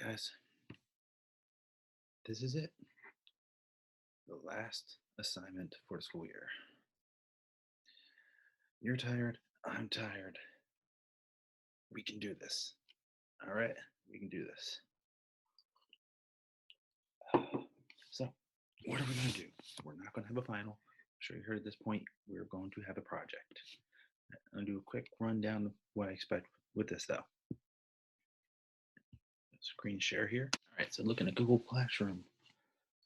guys, this is it. The last assignment for the school year. You're tired. I'm tired. We can do this. All right, we can do this. So, what are we going to do? We're not going to have a final. I'm sure you heard at this point, we're going to have a project. I'm going to do a quick rundown of what I expect with this, though. Screen share here. All right, so looking at Google Classroom.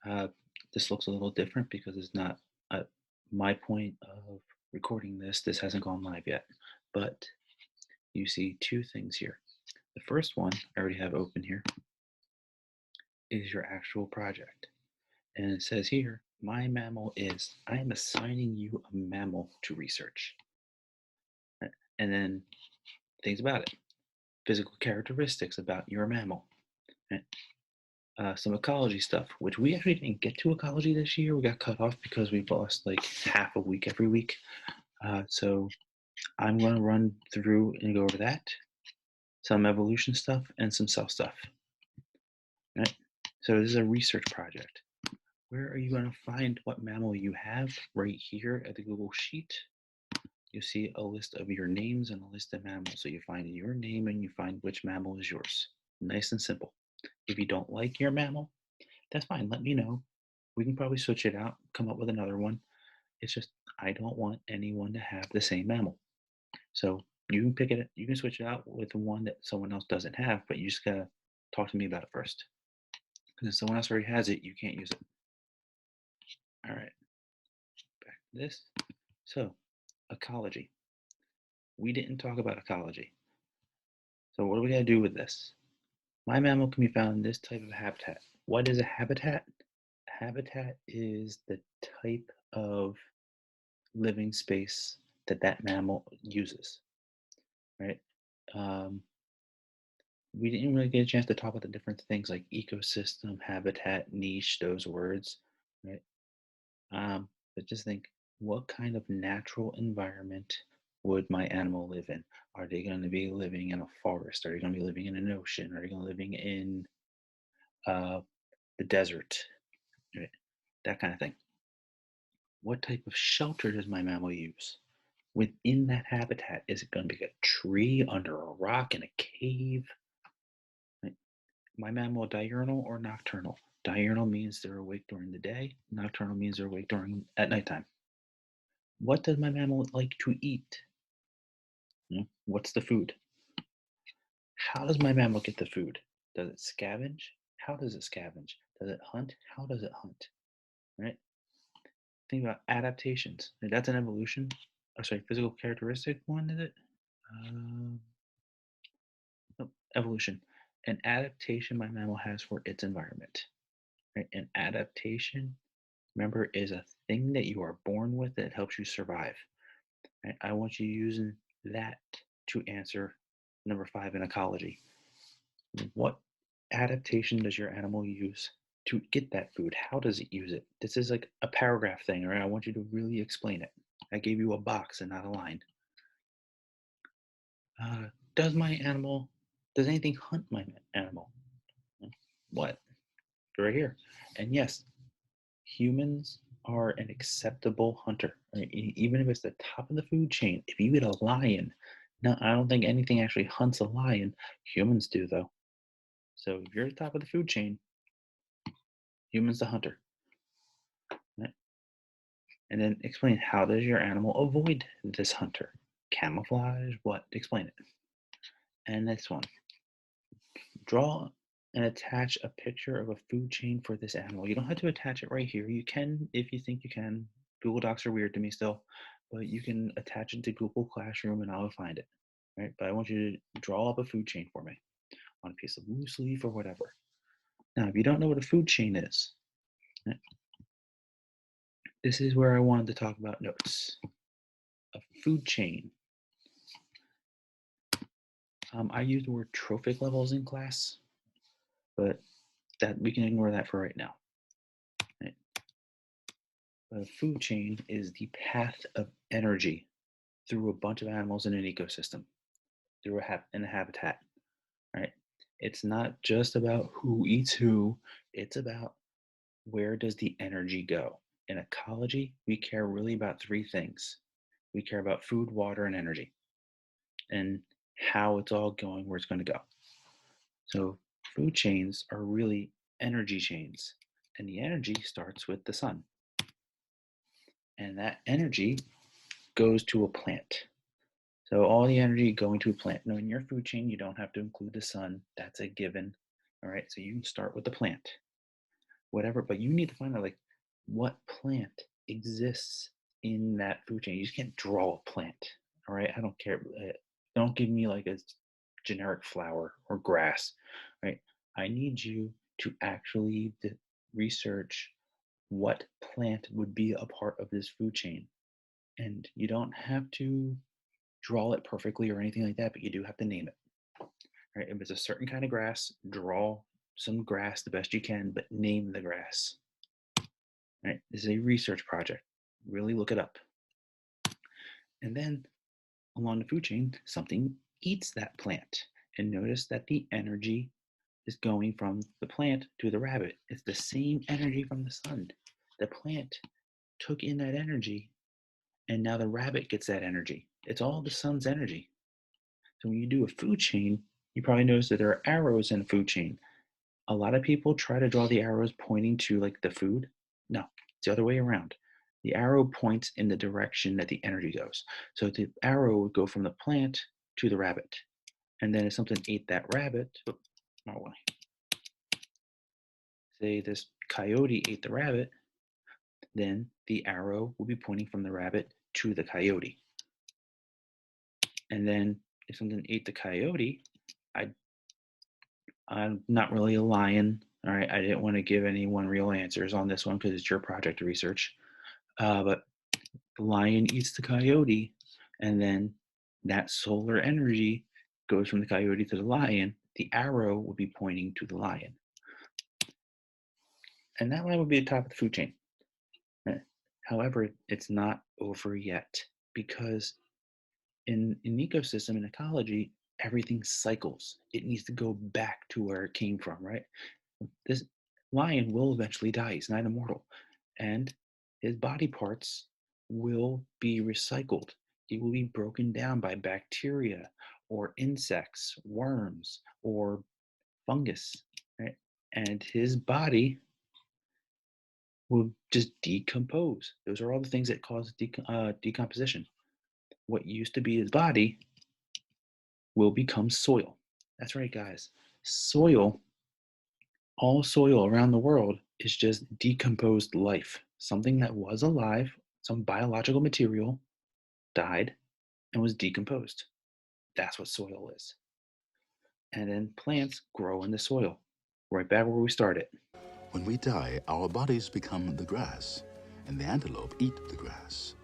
Uh, this looks a little different because it's not at my point of recording this. This hasn't gone live yet, but you see two things here. The first one I already have open here is your actual project. And it says here, my mammal is, I am assigning you a mammal to research. Right? And then things about it, physical characteristics about your mammal. Right? Some ecology stuff, which we actually didn't get to ecology this year. We got cut off because we've lost like half a week every week. So I'm going to run through and go over that, some evolution stuff, and some cell stuff. Right? So this is a research project. Where are you going to find what mammal you have? Right here at the Google Sheet. You see a list of your names and a list of mammals. So you find your name and you find which mammal is yours. Nice and simple. If you don't like your mammal, that's fine. Let me know. We can probably switch it out, come up with another one. It's just I don't want anyone to have the same mammal. So you can pick it, you can switch it out with one that someone else doesn't have, but you just gotta talk to me about it first. Because if someone else already has it, you can't use it. All right, back to this. So, ecology. We didn't talk about ecology. So what do we gotta do with this? My mammal can be found in this type of habitat. What is a habitat? A habitat is the type of living space that that mammal uses, right? Um, we didn't really get a chance to talk about the different things like ecosystem, habitat, niche, those words, right? But just think, what kind of natural environment would my animal live in? Are they going to be living in a forest? Are they going to be living in an ocean? Are they going to be living in uh, the desert? Right? That kind of thing. What type of shelter does my mammal use? Within that habitat, is it going to be a tree, under a rock, in a cave? Right? My mammal diurnal or nocturnal? Diurnal means they're awake during the day. Nocturnal means they're awake during at nighttime. What does my mammal like to eat? What's the food? How does my mammal get the food? Does it scavenge? How does it scavenge? Does it hunt? How does it hunt? Right? Think about adaptations. That's an evolution. Oh, sorry, physical characteristic one, is it? Um, no, evolution. An adaptation my mammal has for its environment. Right? An adaptation, remember, is a thing that you are born with that helps you survive. Right? I want you using that to answer number 5 in ecology. What adaptation does your animal use to get that food? How does it use it? This is like a paragraph thing, right? I want you to really explain it. I gave you a box and not a line. Uh, does my animal, does anything hunt my animal? What? Right here. And yes, humans are an acceptable hunter, right? Even if it's the top of the food chain. If you eat a lion, no, I don't think anything actually hunts a lion. Humans do, though. So if you're at the top of the food chain, humans the hunter. Right? And then explain, how does your animal avoid this hunter? Camouflage? What? Explain it. And next one, draw and attach a picture of a food chain for this animal. You don't have to attach it right here. You can if you think you can. Google Docs are weird to me still, but you can attach it to Google Classroom and I'll find it. Right? But I want you to draw up a food chain for me on a piece of loose leaf or whatever. Now, if you don't know what a food chain is, right, this is where I wanted to talk about notes. A food chain. I use the word trophic levels in class, but that we can ignore that for right now. Right? A food chain is the path of energy through a bunch of animals in an ecosystem, through in a habitat. Right? It's not just about who eats who, it's about where does the energy go. In ecology, we care really about three things. We care about food, water, and energy, and how it's all going, where it's going to go. So, food chains are really energy chains, and the energy starts with the sun. And that energy goes to a plant. So all the energy going to a plant. Now in your food chain, you don't have to include the sun. That's a given. All right. So you can start with the plant, whatever, but you need to find out like what plant exists in that food chain. You just can't draw a plant. All right. I don't care. Don't give me like a generic flower or grass. Right. I need you to actually research what plant would be a part of this food chain. And you don't have to draw it perfectly or anything like that, but you do have to name it. Right? If it's a certain kind of grass, draw some grass the best you can, but name the grass. Right? This is a research project. Really look it up. And then along the food chain, something eats that plant. And notice that the energy is going from the plant to the rabbit. It's the same energy from the sun. The plant took in that energy, and now the rabbit gets that energy. It's all the sun's energy. So when you do a food chain, you probably notice that there are arrows in a food chain. A lot of people try to draw the arrows pointing to like the food. No, it's the other way around. The arrow points in the direction that the energy goes. So the arrow would go from the plant to the rabbit. And then if something ate that rabbit, not one. Say this coyote ate the rabbit, then the arrow will be pointing from the rabbit to the coyote. And then if something ate the coyote, I I'm not really a lion. All right, I didn't want to give anyone real answers on this one because it's your project to research. But the lion eats the coyote, and then that solar energy goes from the coyote to the lion. The arrow would be pointing to the lion, and that one would be the top of the food chain. However, it's not over yet because in ecosystem and ecology, everything cycles. It needs to go back to where it came from, right? This lion will eventually die. He's not immortal. And his body parts will be recycled. It will be broken down by bacteria or insects, worms, or fungus, right? And his body will just decompose. Those are all the things that cause decomposition. What used to be his body will become soil. That's right, guys. Soil, all soil around the world is just decomposed life. Something that was alive, some biological material, died and was decomposed. That's what soil is. And then plants grow in the soil, right back where we started. When we die, our bodies become the grass, and the antelope eat the grass.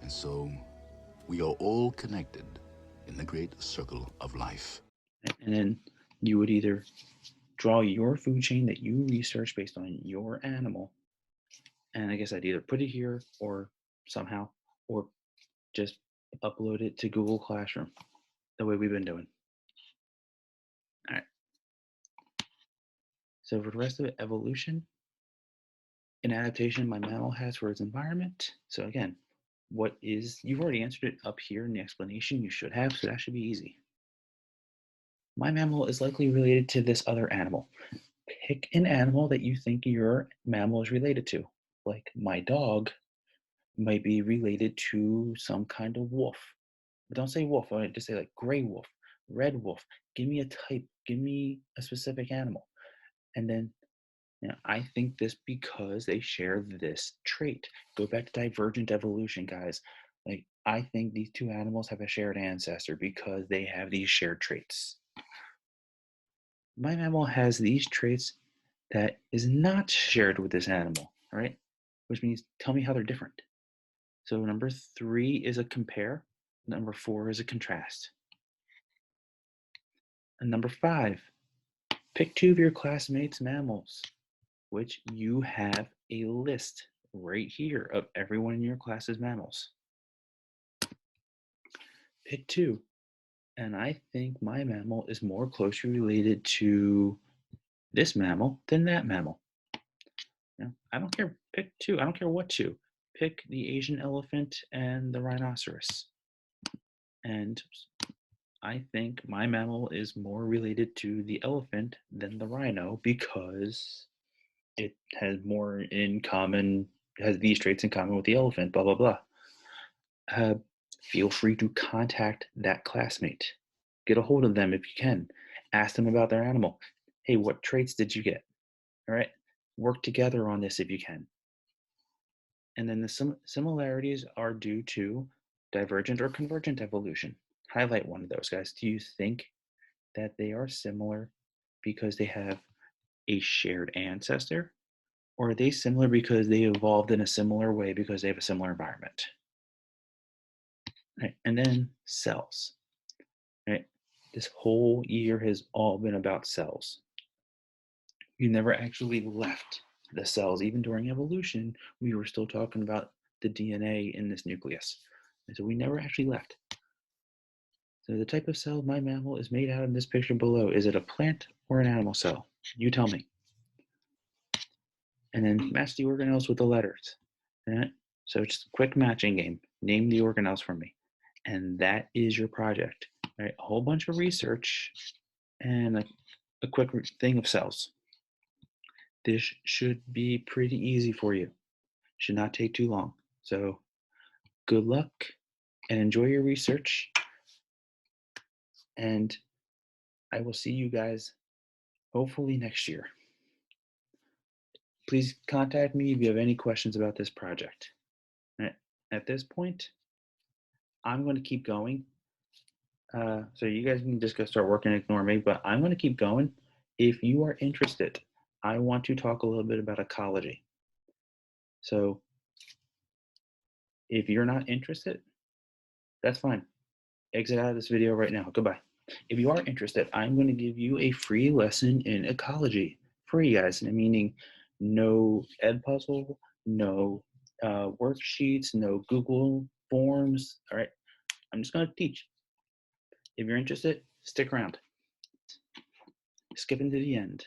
And so we are all connected in the great circle of life. And then you would either draw your food chain that you research based on your animal. And I guess I'd either put it here or somehow, or just upload it to Google Classroom the way we've been doing. All right. So for the rest of it, evolution and adaptation my mammal has for its environment. So again, what is, you've already answered it up here in the explanation, you should have, so that should be easy. My mammal is likely related to this other animal. Pick an animal that you think your mammal is related to. Like my dog might be related to some kind of wolf. But don't say wolf, I just say like gray wolf, red wolf. Give me a type, give me a specific animal. And then I think this because they share this trait. Go back to divergent evolution, guys. Like, I think these two animals have a shared ancestor because they have these shared traits. My mammal has these traits that is not shared with this animal, all right? Which means tell me how they're different. So number 3 is a compare, number 4 is a contrast. And number 5, pick 2 of your classmates' mammals, which you have a list right here of everyone in your class's mammals. Pick 2 And I think my mammal is more closely related to this mammal than that mammal. I don't care. Pick two. I don't care what two. Pick the Asian elephant and the rhinoceros. And I think my mammal is more related to the elephant than the rhino because it has more in common, has these traits in common with the elephant, blah, blah, blah. Uh, Feel free to contact that classmate. Get a hold of them if you can. Ask them about their animal. Hey, what traits did you get? All right. Work together on this if you can. And then the similarities are due to divergent or convergent evolution. Highlight one of those guys. Do you think that they are similar because they have a shared ancestor? Or are they similar because they evolved in a similar way because they have a similar environment? Right? And then cells. Right? This whole year has all been about cells. You never actually left the cells. Even during evolution, we were still talking about the DNA in this nucleus. And so we never actually left. So the type of cell my mammal is made out in this picture below, is it a plant or an animal cell? You tell me. And then match the organelles with the letters. Right? So it's just a quick matching game. Name the organelles for me. And that is your project. Right? A whole bunch of research and a quick thing of cells. This should be pretty easy for you. Should not take too long. So good luck and enjoy your research. And I will see you guys hopefully next year. Please contact me if you have any questions about this project. At this point, I'm going to keep going. So you guys can just go start working and ignore me, but I'm going to keep going. If you are interested, I want to talk a little bit about ecology. So if you're not interested, that's fine. Exit out of this video right now. Goodbye. If you are interested, I'm going to give you a free lesson in ecology. Free, guys, meaning no Edpuzzle, no worksheets, no Google Forms. All right, I'm just going to teach. If you're interested, stick around. Skipping to the end.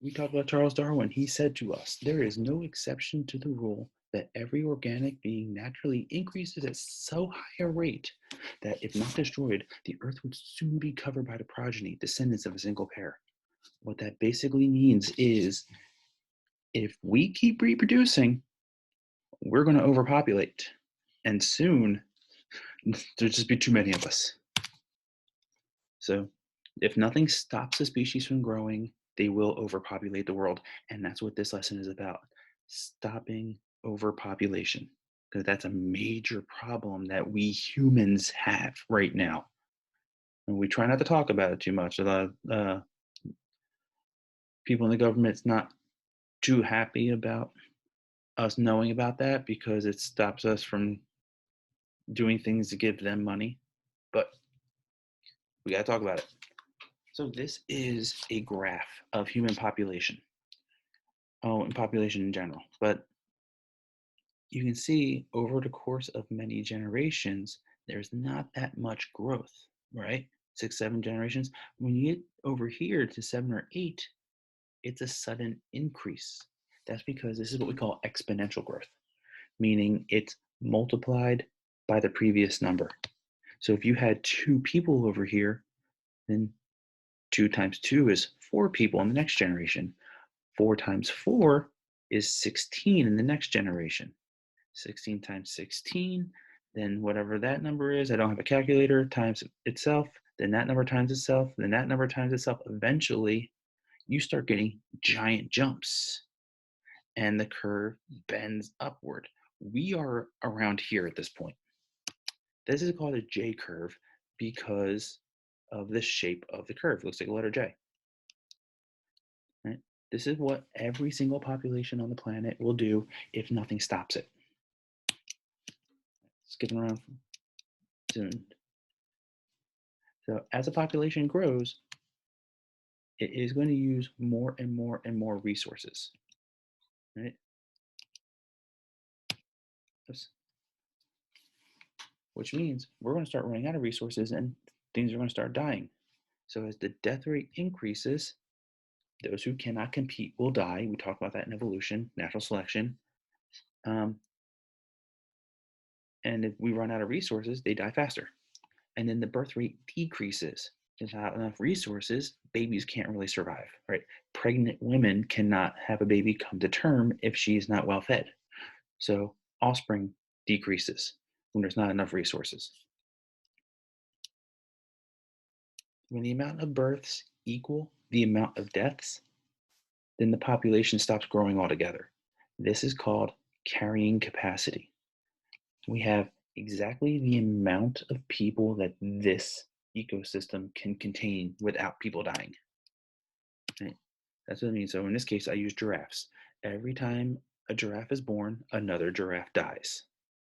We talked about Charles Darwin. He said to us, there is no exception to the rule that every organic being naturally increases at so high a rate that if not destroyed, the earth would soon be covered by the progeny, descendants of a single pair. What that basically means is if we keep reproducing, we're going to overpopulate. And soon, there'll just be too many of us. So if nothing stops a species from growing, they will overpopulate the world. And that's what this lesson is about, stopping overpopulation. Because that's a major problem that we humans have right now. And we try not to talk about it too much. A lot of people in the government's not too happy about us knowing about that because it stops us from doing things to give them money. But we got to talk about it. So this is a graph of human population. Oh, and population in general. But you can see over the course of many generations, there's not that much growth, right? 6, 7 generations. When you get over here to 7 or 8, it's a sudden increase. That's because this is what we call exponential growth, meaning it's multiplied by the previous number. So if you had 2 people over here, then 2 times 2 is 4 people in the next generation. 4 times 4 is 16 in the next generation. 16 times 16, then whatever that number is, I don't have a calculator, times itself, then that number times itself, then that number times itself. Eventually, you start getting giant jumps and the curve bends upward. We are around here at this point. This is called a J curve because of the shape of the curve. It looks like a letter J. Right? This is what every single population on the planet will do if nothing stops it. Skipping around soon. So as a population grows, it is going to use more and more and more resources. Right? Oops. which means we're going to start running out of resources and things are going to start dying. So as the death rate increases, those who cannot compete will die. We talk about that in evolution, natural selection. Um, and if we run out of resources, they die faster. And then the birth rate decreases. Without enough resources, babies can't really survive, right? Pregnant women cannot have a baby come to term if she's not well fed. So offspring decreases when there's not enough resources. When the amount of births equal the amount of deaths, then the population stops growing altogether. This is called carrying capacity. We have exactly the amount of people that this ecosystem can contain without people dying. Right? That's what it means. So in this case, I use giraffes. Every time a giraffe is born, another giraffe dies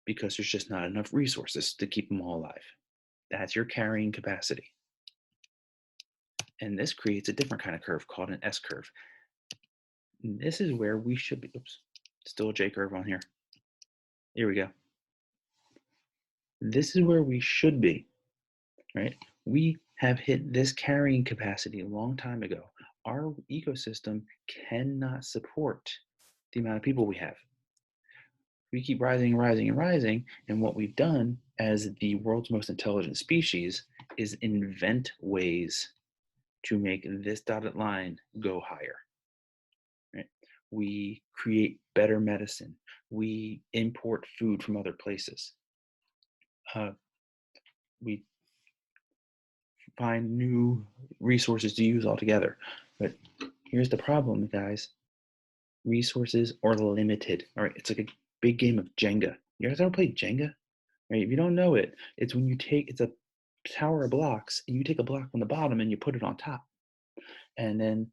because there's just not enough resources to keep them all alive. That's your carrying capacity. And this creates a different kind of curve called an S curve. And this is where we should be. Oops, still a J curve on here. Here we go. This is where we should be, right? We have hit this carrying capacity a long time ago. Our ecosystem cannot support the amount of people we have. We keep rising and rising and rising, and what we've done as the world's most intelligent species is invent ways to make this dotted line go higher. Right? We create better medicine. We import food from other places. We find new resources to use altogether. But here's the problem, guys. Resources are limited. All right, it's like a big game of Jenga. You guys ever played Jenga? Right? If you don't know it, it's when it's a tower of blocks, and you take a block from the bottom and you put it on top, and then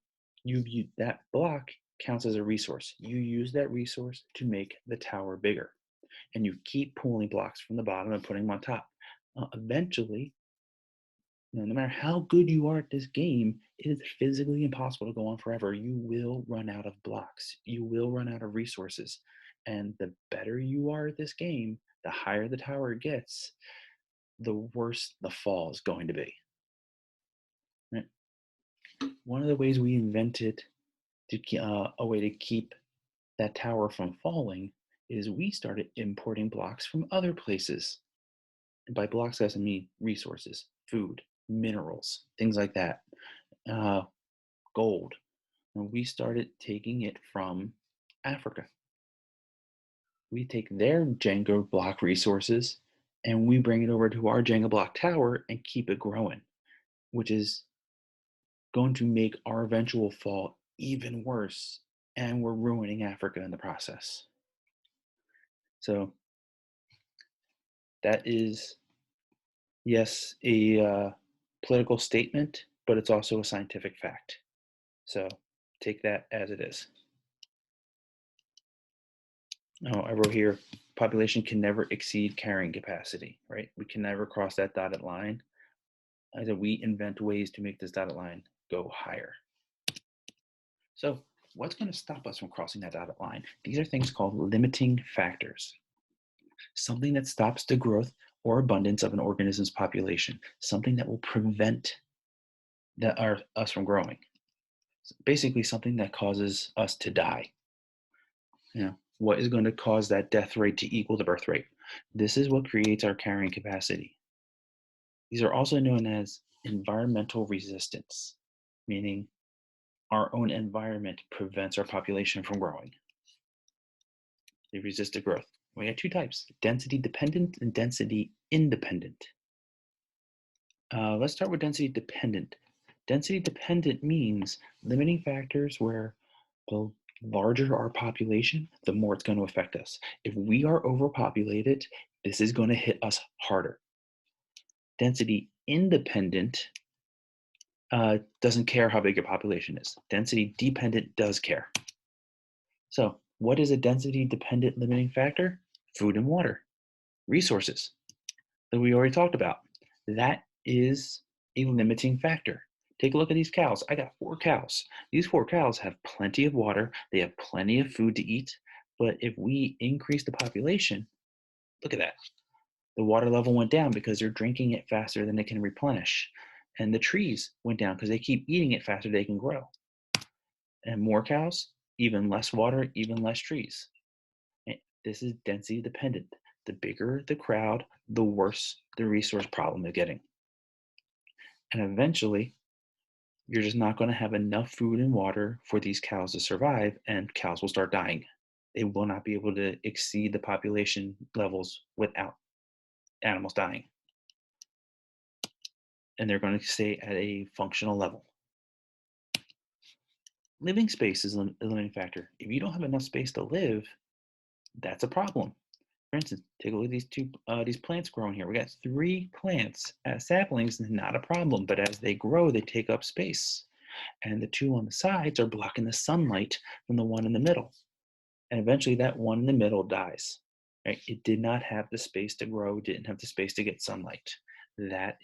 that block counts as a resource. You use that resource to make the tower bigger, and you keep pulling blocks from the bottom and putting them on top. Eventually, no matter how good you are at this game, it is physically impossible to go on forever. You will run out of blocks. You will run out of resources. And the better you are at this game, the higher the tower gets, the worse the fall is going to be. Right? One of the ways we invented a way to keep that tower from falling is we started importing blocks from other places. And by blocks, I mean resources, food, minerals, things like that, gold. And we started taking it from Africa. We take their Jenga block resources and we bring it over to our Jenga block tower and keep it growing, which is going to make our eventual fall even worse. And we're ruining Africa in the process. So that is, yes, a political statement, but it's also a scientific fact. So take that as it is. Oh, I wrote here, population can never exceed carrying capacity, right? We can never cross that dotted line. I said we invent ways to make this dotted line go higher. So what's going to stop us from crossing that dotted line? These are things called limiting factors. Something that stops the growth or abundance of an organism's population. Something that will prevent us from growing. Basically something that causes us to die. What is going to cause that death rate to equal the birth rate? This is what creates our carrying capacity. These are also known as environmental resistance, meaning our own environment prevents our population from growing. They resist the growth. We have two types, density dependent and density independent. Let's start with density dependent. Density dependent means limiting factors where the larger our population, the more it's going to affect us. If we are overpopulated, this is going to hit us harder. Density independent doesn't care how big your population is. Density dependent does care. So what is a density dependent limiting factor? Food and water, resources that we already talked about. That is a limiting factor. Take a look at these cows. I got 4 cows. These 4 cows have plenty of water. They have plenty of food to eat. But if we increase the population, look at that. The water level went down because they're drinking it faster than it can replenish. And the trees went down because they keep eating it faster than they can grow. And more cows, even less water, even less trees. This is density dependent. The bigger the crowd, the worse the resource problem is getting. And eventually, you're just not going to have enough food and water for these cows to survive, and cows will start dying. They will not be able to exceed the population levels without animals dying. And they're going to stay at a functional level. Living space is a limiting factor. If you don't have enough space to live, that's a problem. For instance, take a look at these plants growing here. We got 3 plants as saplings, not a problem, but as they grow, they take up space. And the 2 on the sides are blocking the sunlight from the one in the middle. And eventually that one in the middle dies. Right? It did not have the space to grow, didn't have the space to get sunlight. That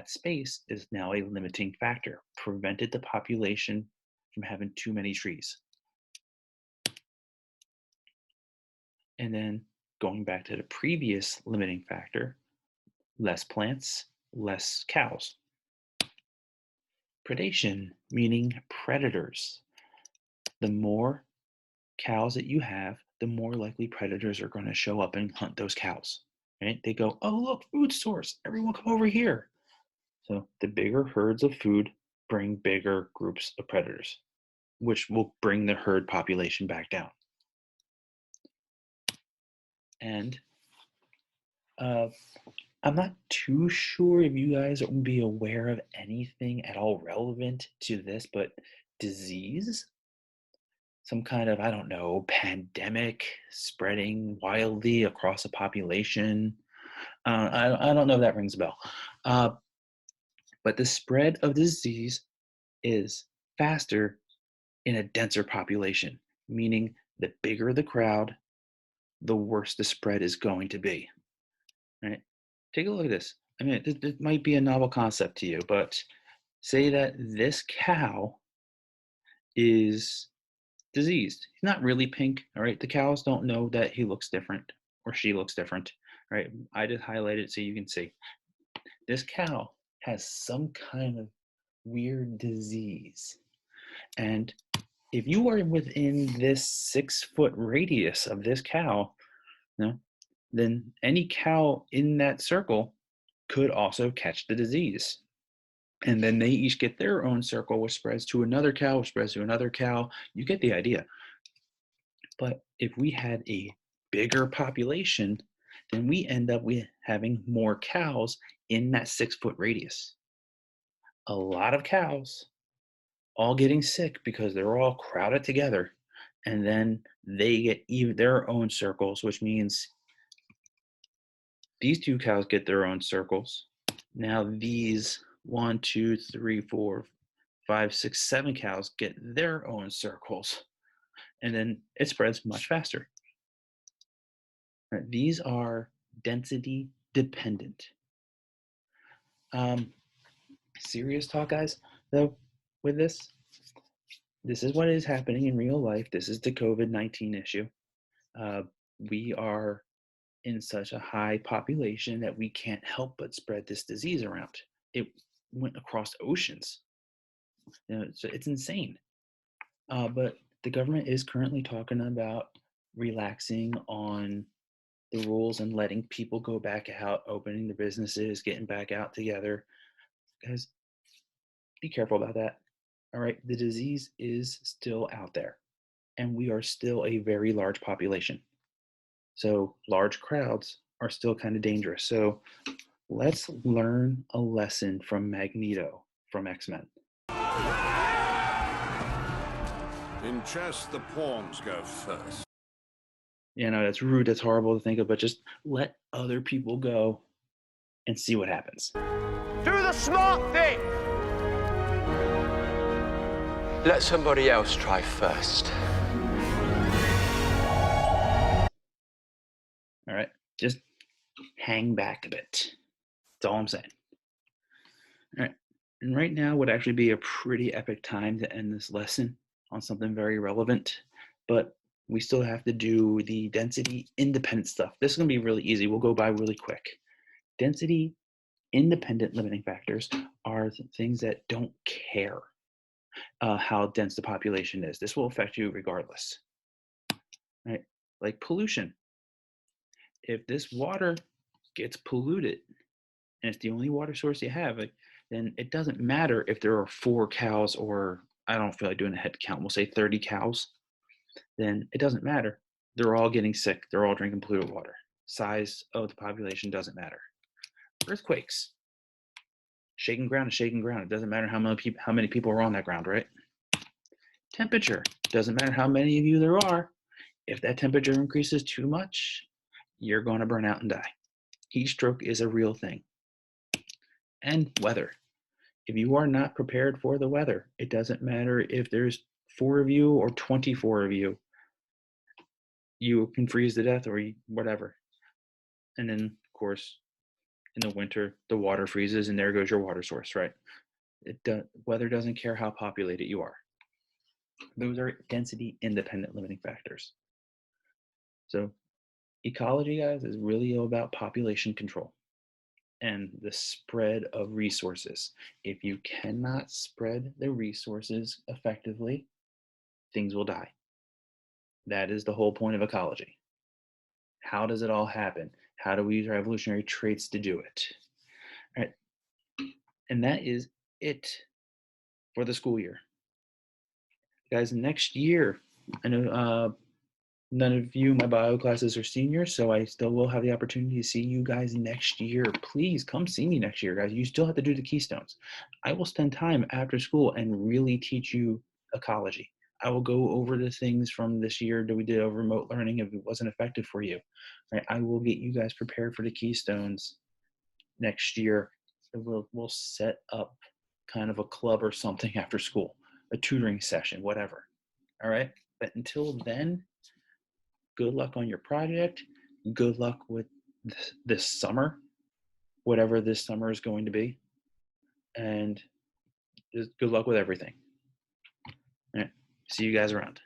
space is now a limiting factor, prevented the population from having too many trees. And then going back to the previous limiting factor, less plants, less cows. Predation, meaning predators. The more cows that you have, the more likely predators are going to show up and hunt those cows. Right? They go, oh, look, food source. Everyone come over here. So the bigger herds of food bring bigger groups of predators, which will bring the herd population back down. And I'm not too sure if you guys will be aware of anything at all relevant to this, but disease, some kind of, I don't know, pandemic spreading wildly across a population. I don't know if that rings a bell. But the spread of disease is faster in a denser population, meaning the bigger the crowd, the worse the spread is going to be. Right? Take a look at this. I mean, this might be a novel concept to you, but say that this cow is diseased. He's not really pink, all right? The cows don't know that he looks different or she looks different, right? I just highlighted so you can see. This cow has some kind of weird disease. And if you are within this 6-foot radius of this cow, then any cow in that circle could also catch the disease. And then they each get their own circle, which spreads to another cow, which spreads to another cow. You get the idea. But if we had a bigger population, then we end up with having more cows in that 6-foot radius. A lot of cows all getting sick because they're all crowded together. And then they get their own circles, which means these 2 cows get their own circles. Now these 1, 2, 3, 4, 5, 6, 7 cows get their own circles. And then it spreads much faster. Right? These are density dependent. Serious talk, guys, though, with this is what is happening in real life. This is the COVID-19 issue. We are in such a high population that we can't help but spread this disease around. It went across oceans. So it's insane. But the government is currently talking about relaxing on the rules and letting people go back out, opening the businesses, getting back out together. Guys, be careful about that. All right, the disease is still out there, and we are still a very large population. So large crowds are still kind of dangerous. So let's learn a lesson from Magneto from X-Men. In chess, the pawns go first. You know, that's rude, that's horrible to think of, but just let other people go and see what happens. Do the smart thing! Let somebody else try first. All right, just hang back a bit. That's all I'm saying. All right, and right now would actually be a pretty epic time to end this lesson on something very relevant. But we still have to do the density independent stuff. This is going to be really easy. We'll go by really quick. Density independent limiting factors are things that don't care how dense the population is. This will affect you regardless, right? Like pollution. If this water gets polluted and it's the only water source you have, then it doesn't matter if there are 4 cows or I don't feel like doing a head count. We'll say 30 cows. Then it doesn't matter. They're all getting sick. They're all drinking polluted water. Size of the population doesn't matter. Earthquakes. Shaking ground is shaking ground. It doesn't matter how many people are on that ground, right? Temperature. Doesn't matter how many of you there are. If that temperature increases too much, you're going to burn out and die. Heat stroke is a real thing. And weather. If you are not prepared for the weather, it doesn't matter if there's 4 of you or 24 of you. You can freeze to death or whatever. And then, of course, in the winter, the water freezes and there goes your water source, right? Weather doesn't care how populated you are. Those are density independent limiting factors. So ecology, guys, is really about population control and the spread of resources. If you cannot spread the resources effectively, things will die. That is the whole point of ecology. How does it all happen? How do we use our evolutionary traits to do it? All right. And that is it for the school year. Guys, next year, I know none of you, my bio classes, are seniors, so I still will have the opportunity to see you guys next year. Please come see me next year, guys. You still have to do the keystones. I will spend time after school and really teach you ecology. I will go over the things from this year that we did over remote learning if it wasn't effective for you. Right? I will get you guys prepared for the keystones next year. We'll set up kind of a club or something after school, a tutoring session, whatever. All right? But until then, good luck on your project. Good luck with this summer, whatever this summer is going to be. And just good luck with everything. All right. See you guys around.